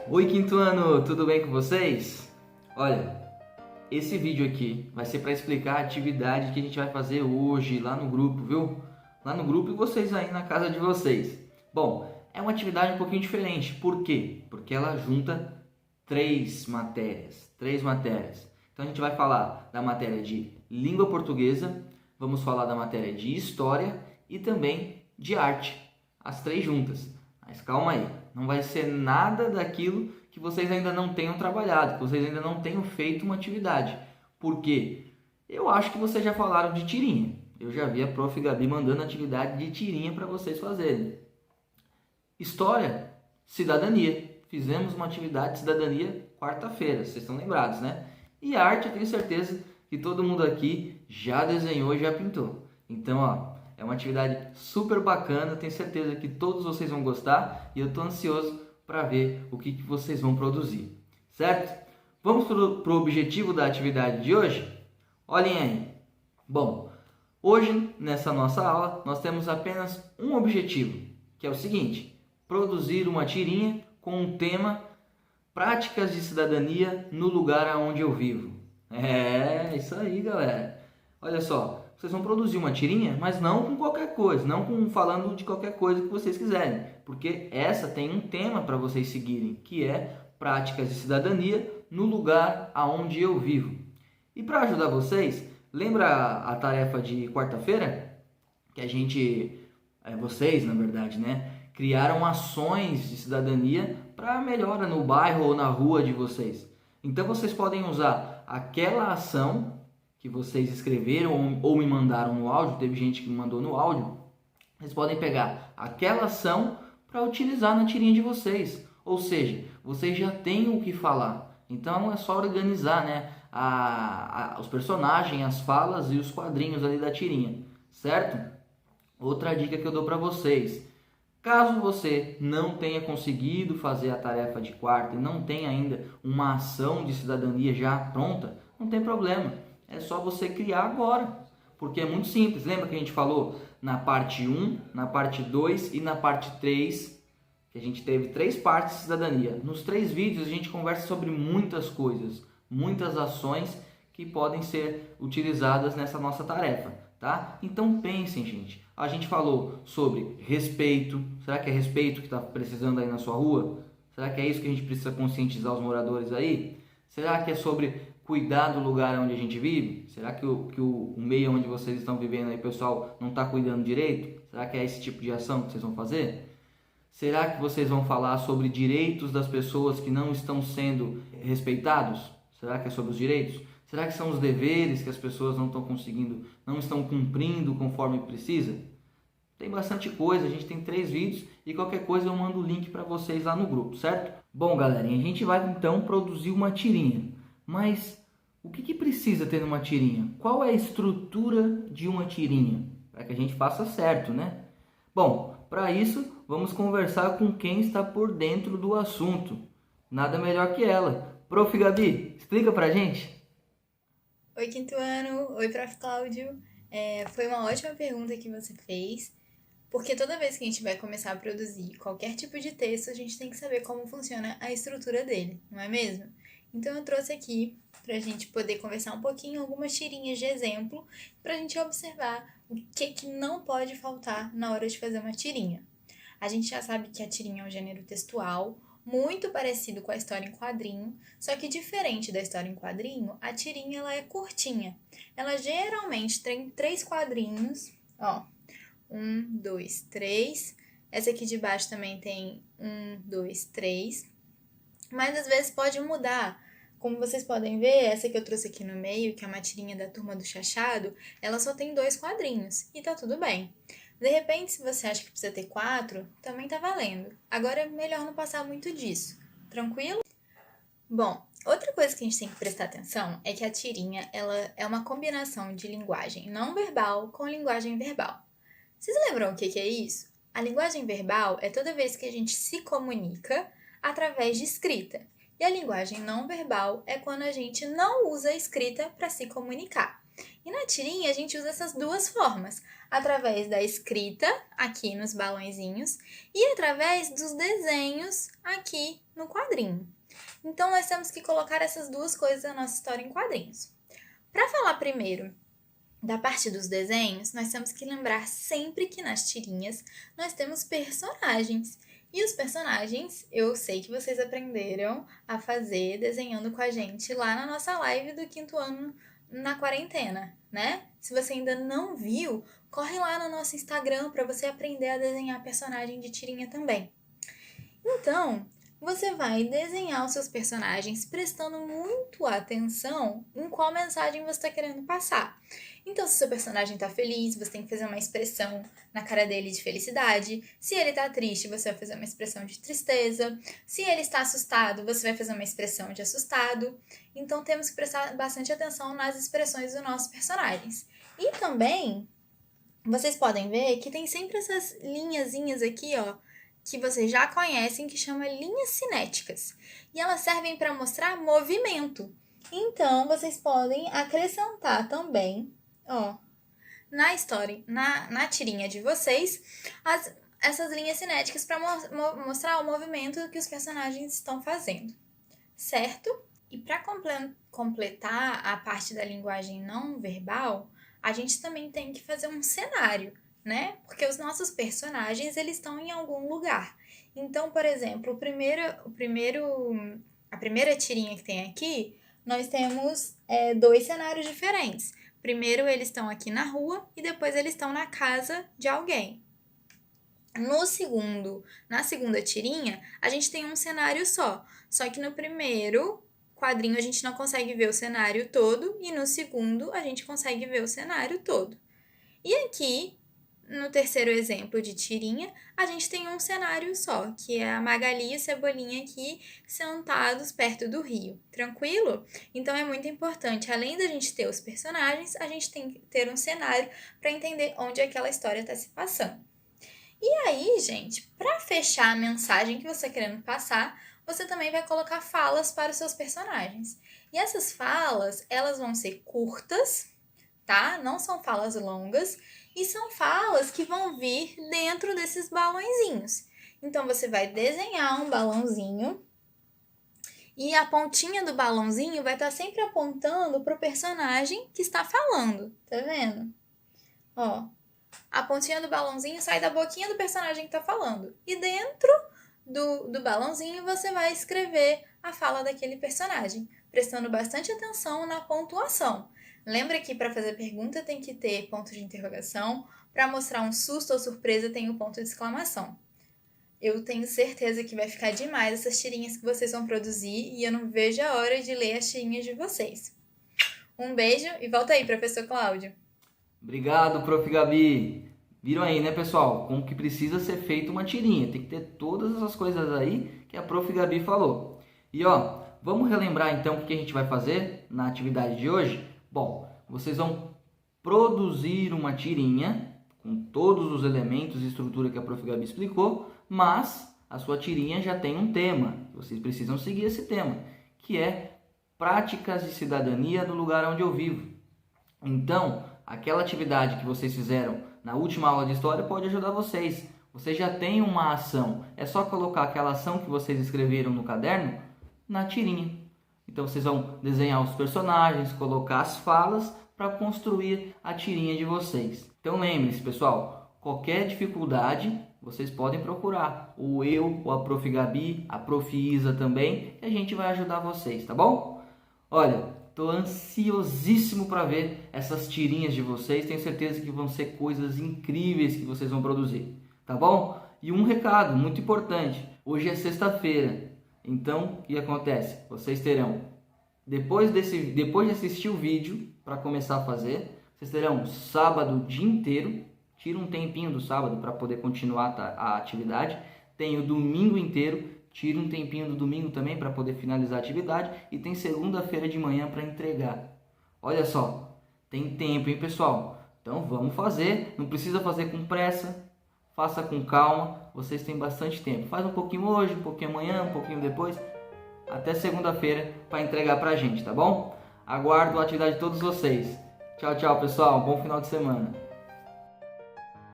Oi, quinto ano, tudo bem com vocês? Olha, esse vídeo aqui vai ser para explicar a atividade que a gente vai fazer hoje lá no grupo, viu? Lá no grupo e vocês aí na casa de vocês. Bom, é uma atividade um pouquinho diferente. Por quê? Porque ela junta três matérias. Então a gente vai falar da matéria de língua portuguesa, vamos falar da matéria de história e também de arte. As três juntas. Mas calma aí, não vai ser nada daquilo que vocês ainda não tenham trabalhado, que vocês ainda não tenham feito uma atividade. Por quê? Eu acho que vocês já falaram de tirinha. Eu já vi a Prof. Gabi mandando atividade de tirinha para vocês fazerem. História, cidadania. Fizemos uma atividade de cidadania quarta-feira, vocês estão lembrados, né? E arte, eu tenho certeza que todo mundo aqui já desenhou e já pintou. Então, ó, é uma atividade super bacana, tenho certeza que todos vocês vão gostar e eu estou ansioso para ver o que vocês vão produzir, certo? Vamos para o objetivo da atividade de hoje? Olhem aí. Bom, hoje, nessa nossa aula, nós temos apenas um objetivo, que é o seguinte: produzir uma tirinha com o tema Práticas de Cidadania no lugar onde eu vivo. É, isso aí, galera. Olha só, vocês vão produzir uma tirinha, mas não com qualquer coisa, não falando de qualquer coisa que vocês quiserem, porque essa tem um tema para vocês seguirem, que é Práticas de Cidadania no lugar aonde eu vivo. E para ajudar vocês, lembra a tarefa de quarta-feira? Que a gente, vocês na verdade, né? Criaram ações de cidadania para melhora no bairro ou na rua de vocês. Então vocês podem usar aquela ação que vocês escreveram ou me mandaram no áudio, teve gente que me mandou no áudio, vocês podem pegar aquela ação para utilizar na tirinha de vocês. Ou seja, vocês já têm o que falar. Então é só organizar, né, os personagens, as falas e os quadrinhos ali da tirinha, certo? Outra dica que eu dou para vocês: caso você não tenha conseguido fazer a tarefa de quarta e não tenha ainda uma ação de cidadania já pronta, não tem problema. É só você criar agora, porque é muito simples. Lembra que a gente falou na parte 1, na parte 2 e na parte 3, que a gente teve 3 partes de cidadania. Nos 3 vídeos a gente conversa sobre muitas coisas, muitas ações que podem ser utilizadas nessa nossa tarefa, tá? Então pensem, gente. A gente falou sobre respeito. Será que é respeito que está precisando aí na sua rua? Será que é isso que a gente precisa conscientizar os moradores aí? Será que é sobre cuidar do lugar onde a gente vive? Será que o meio onde vocês estão vivendo aí, pessoal, não está cuidando direito? Será que é esse tipo de ação que vocês vão fazer? Será que vocês vão falar sobre direitos das pessoas que não estão sendo respeitados? Será que é sobre os direitos? Será que são os deveres que as pessoas não estão conseguindo, não estão cumprindo conforme precisa? Tem bastante coisa, a gente tem 3 vídeos e qualquer coisa eu mando o link para vocês lá no grupo, certo? Bom, galerinha, a gente vai então produzir uma tirinha. Mas o que precisa ter numa tirinha? Qual é a estrutura de uma tirinha? Para que a gente faça certo, né? Bom, para isso vamos conversar com quem está por dentro do assunto. Nada melhor que ela. Prof. Gabi, explica pra gente. Oi, quinto ano. Oi, Prof. Cláudio. Foi uma ótima pergunta que você fez, porque toda vez que a gente vai começar a produzir qualquer tipo de texto, a gente tem que saber como funciona a estrutura dele, não é mesmo? Então eu trouxe aqui para a gente poder conversar um pouquinho algumas tirinhas de exemplo, para a gente observar o que não pode faltar na hora de fazer uma tirinha. A gente já sabe que a tirinha é um gênero textual, muito parecido com a história em quadrinho, só que diferente da história em quadrinho, a tirinha ela é curtinha. Ela geralmente tem 3 quadrinhos, ó, 1, 2, 3. Essa aqui de baixo também tem 1, 2, 3. Mas às vezes pode mudar. Como vocês podem ver, essa que eu trouxe aqui no meio, que é uma tirinha da Turma do Chachado, ela só tem 2 quadrinhos, e tá tudo bem. De repente, se você acha que precisa ter 4, também tá valendo. Agora é melhor não passar muito disso. Tranquilo? Bom, outra coisa que a gente tem que prestar atenção é que a tirinha ela é uma combinação de linguagem não verbal com linguagem verbal. Vocês lembram o que é isso? A linguagem verbal é toda vez que a gente se comunica através de escrita. E a linguagem não verbal é quando a gente não usa a escrita para se comunicar. E na tirinha a gente usa essas duas formas, através da escrita aqui nos balõezinhos e através dos desenhos aqui no quadrinho. Então nós temos que colocar essas duas coisas da nossa história em quadrinhos. Para falar primeiro da parte dos desenhos, nós temos que lembrar sempre que nas tirinhas nós temos personagens. E os personagens, eu sei que vocês aprenderam a fazer desenhando com a gente lá na nossa live do 5º ano na quarentena, né? Se você ainda não viu, corre lá no nosso Instagram para você aprender a desenhar personagem de tirinha também. Então, você vai desenhar os seus personagens prestando muito atenção em qual mensagem você está querendo passar. Então, se o seu personagem está feliz, você tem que fazer uma expressão na cara dele de felicidade. Se ele está triste, você vai fazer uma expressão de tristeza. Se ele está assustado, você vai fazer uma expressão de assustado. Então, temos que prestar bastante atenção nas expressões dos nossos personagens. E também, vocês podem ver que tem sempre essas linhazinhas aqui, ó, que vocês já conhecem, que chama linhas cinéticas. E elas servem para mostrar movimento. Então, vocês podem acrescentar também, ó, na história, na tirinha de vocês, essas linhas cinéticas para mostrar o movimento que os personagens estão fazendo, certo? E para completar a parte da linguagem não verbal, a gente também tem que fazer um cenário, né? Porque os nossos personagens, eles estão em algum lugar. Então, por exemplo, a primeira tirinha que tem aqui, nós temos 2 cenários diferentes. Primeiro, eles estão aqui na rua e depois eles estão na casa de alguém. Na segunda tirinha, a gente tem um cenário só. Só que no primeiro quadrinho a gente não consegue ver o cenário todo e no segundo a gente consegue ver o cenário todo. E aqui, no terceiro exemplo de tirinha, a gente tem um cenário só, que é a Magali e a Cebolinha aqui sentados perto do rio. Tranquilo? Então é muito importante, além da gente ter os personagens, a gente tem que ter um cenário para entender onde aquela história está se passando. E aí, gente, para fechar a mensagem que você está querendo passar, você também vai colocar falas para os seus personagens. E essas falas, elas vão ser curtas, tá? Não são falas longas. E são falas que vão vir dentro desses balõezinhos. Então, você vai desenhar um balãozinho e a pontinha do balãozinho vai estar sempre apontando para o personagem que está falando. Tá vendo? Ó, a pontinha do balãozinho sai da boquinha do personagem que está falando. E dentro do balãozinho você vai escrever a fala daquele personagem, prestando bastante atenção na pontuação. Lembra que para fazer pergunta tem que ter ponto de interrogação, para mostrar um susto ou surpresa tem o ponto de exclamação. Eu tenho certeza que vai ficar demais essas tirinhas que vocês vão produzir e eu não vejo a hora de ler as tirinhas de vocês. Um beijo e volta aí, professor Cláudio. Obrigado, Prof. Gabi. Viram aí, né, pessoal? Como que precisa ser feita uma tirinha. Tem que ter todas essas coisas aí que a Prof. Gabi falou. E ó, vamos relembrar então o que a gente vai fazer na atividade de hoje? Bom, vocês vão produzir uma tirinha com todos os elementos e estrutura que a Prof. Gabi explicou, mas a sua tirinha já tem um tema. Vocês precisam seguir esse tema, que é práticas de cidadania do lugar onde eu vivo. Então, aquela atividade que vocês fizeram na última aula de história pode ajudar vocês. Vocês já têm uma ação, é só colocar aquela ação que vocês escreveram no caderno na tirinha. Então vocês vão desenhar os personagens, colocar as falas para construir a tirinha de vocês. Então lembre-se, pessoal, qualquer dificuldade vocês podem procurar ou eu, ou a Prof. Gabi, a Prof. Isa também, e a gente vai ajudar vocês, tá bom? Olha, estou ansiosíssimo para ver essas tirinhas de vocês, tenho certeza que vão ser coisas incríveis que vocês vão produzir, tá bom? E um recado muito importante, hoje é sexta-feira. Então, o que acontece? Vocês terão, depois de assistir o vídeo para começar a fazer, vocês terão sábado o dia inteiro, tira um tempinho do sábado para poder continuar a atividade, tem o domingo inteiro, tira um tempinho do domingo também para poder finalizar a atividade e tem segunda-feira de manhã para entregar. Olha só, tem tempo, hein, pessoal? Então, vamos fazer, não precisa fazer com pressa. Faça com calma, vocês têm bastante tempo. Faz um pouquinho hoje, um pouquinho amanhã, um pouquinho depois, até segunda-feira para entregar para a gente, tá bom? Aguardo a atividade de todos vocês. Tchau, tchau, pessoal. Bom final de semana.